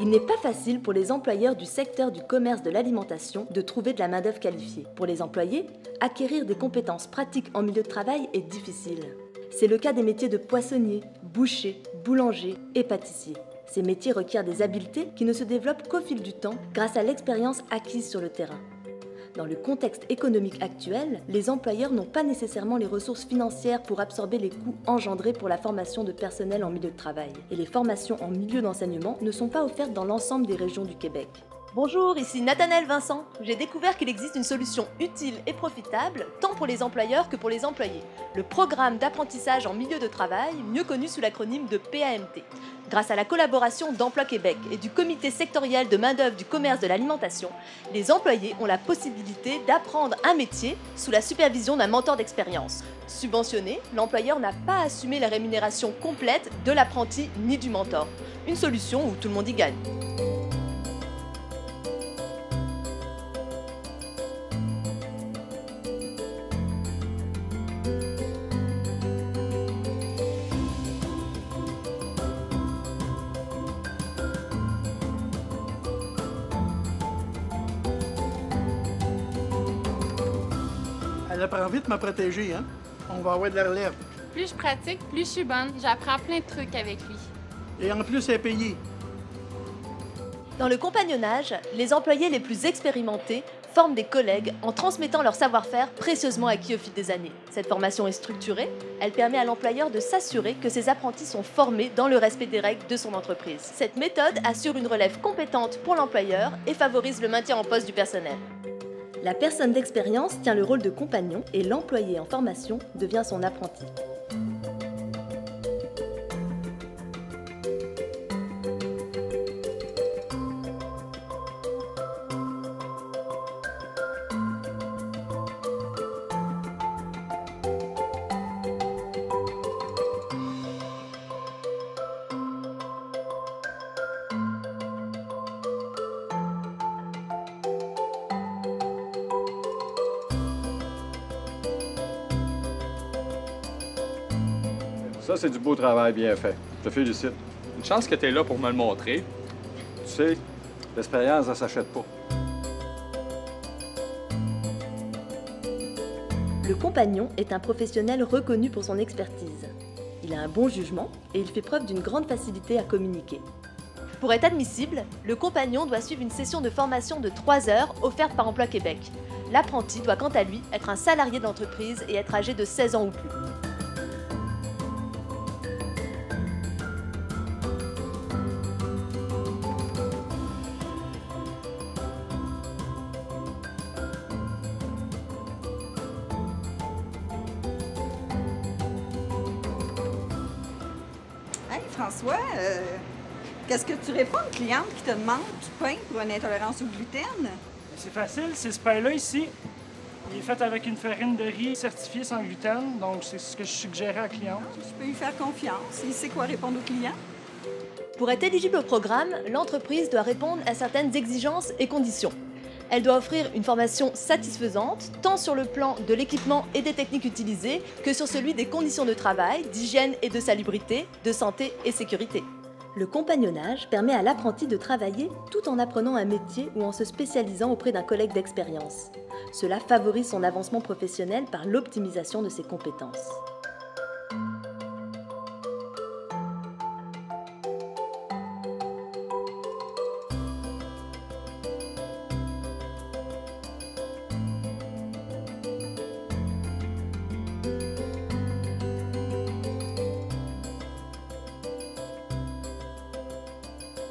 Il n'est pas facile pour les employeurs du secteur du commerce de l'alimentation de trouver de la main-d'œuvre qualifiée. Pour les employés, acquérir des compétences pratiques en milieu de travail est difficile. C'est le cas des métiers de poissonnier, boucher, boulanger et pâtissier. Ces métiers requièrent des habiletés qui ne se développent qu'au fil du temps grâce à l'expérience acquise sur le terrain. Dans le contexte économique actuel, les employeurs n'ont pas nécessairement les ressources financières pour absorber les coûts engendrés pour la formation de personnel en milieu de travail. Et les formations en milieu d'enseignement ne sont pas offertes dans l'ensemble des régions du Québec. Bonjour, ici Nathanaël Vincent. J'ai découvert qu'il existe une solution utile et profitable, tant pour les employeurs que pour les employés. Le programme d'apprentissage en milieu de travail, mieux connu sous l'acronyme de PAMT. Grâce à la collaboration d'Emploi Québec et du comité sectoriel de main-d'œuvre du commerce de l'alimentation, les employés ont la possibilité d'apprendre un métier sous la supervision d'un mentor d'expérience. Subventionné, l'employeur n'a pas assumé la rémunération complète de l'apprenti ni du mentor. Une solution où tout le monde y gagne. Elle apprend vite à me protéger, hein? On va avoir de la relève. Plus je pratique, plus je suis bonne. J'apprends plein de trucs avec lui. Et en plus, elle est payée. Dans le compagnonnage, les employés les plus expérimentés forment des collègues en transmettant leur savoir-faire précieusement acquis au fil des années. Cette formation est structurée, elle permet à l'employeur de s'assurer que ses apprentis sont formés dans le respect des règles de son entreprise. Cette méthode assure une relève compétente pour l'employeur et favorise le maintien en poste du personnel. La personne d'expérience tient le rôle de compagnon et l'employé en formation devient son apprenti. Ça, c'est du beau travail bien fait. Je te félicite. Une chance que tu es là pour me le montrer. Tu sais, l'expérience, ça s'achète pas. Le compagnon est un professionnel reconnu pour son expertise. Il a un bon jugement et il fait preuve d'une grande facilité à communiquer. Pour être admissible, le compagnon doit suivre une session de formation de 3 heures offerte par Emploi Québec. L'apprenti doit quant à lui être un salarié de l'entreprise et être âgé de 16 ans ou plus. Hey François, qu'est-ce que tu réponds à une cliente qui te demande du pain pour une intolérance au gluten? C'est facile, c'est ce pain-là ici. Il est fait avec une farine de riz certifiée sans gluten, donc c'est ce que je suggérais à la cliente. Je peux lui faire confiance. Il sait quoi répondre aux clients. Pour être éligible au programme, l'entreprise doit répondre à certaines exigences et conditions. Elle doit offrir une formation satisfaisante, tant sur le plan de l'équipement et des techniques utilisées, que sur celui des conditions de travail, d'hygiène et de salubrité, de santé et sécurité. Le compagnonnage permet à l'apprenti de travailler tout en apprenant un métier ou en se spécialisant auprès d'un collègue d'expérience. Cela favorise son avancement professionnel par l'optimisation de ses compétences.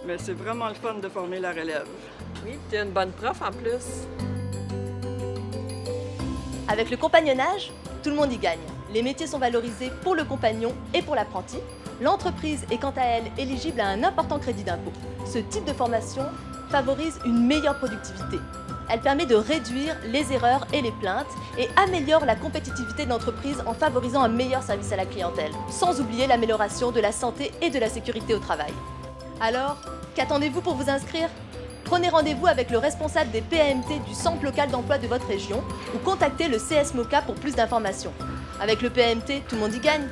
Mais c'est vraiment le fun de former la relève. Oui, tu es une bonne prof en plus. Avec le compagnonnage, tout le monde y gagne. Les métiers sont valorisés pour le compagnon et pour l'apprenti. L'entreprise est quant à elle éligible à un important crédit d'impôt. Ce type de formation favorise une meilleure productivité. Elle permet de réduire les erreurs et les plaintes et améliore la compétitivité de l'entreprise en favorisant un meilleur service à la clientèle, sans oublier l'amélioration de la santé et de la sécurité au travail. Alors, qu'attendez-vous pour vous inscrire? Prenez rendez-vous avec le responsable des PAMT du Centre local d'emploi de votre région ou contactez le CS MOCA pour plus d'informations. Avec le PAMT, tout le monde y gagne.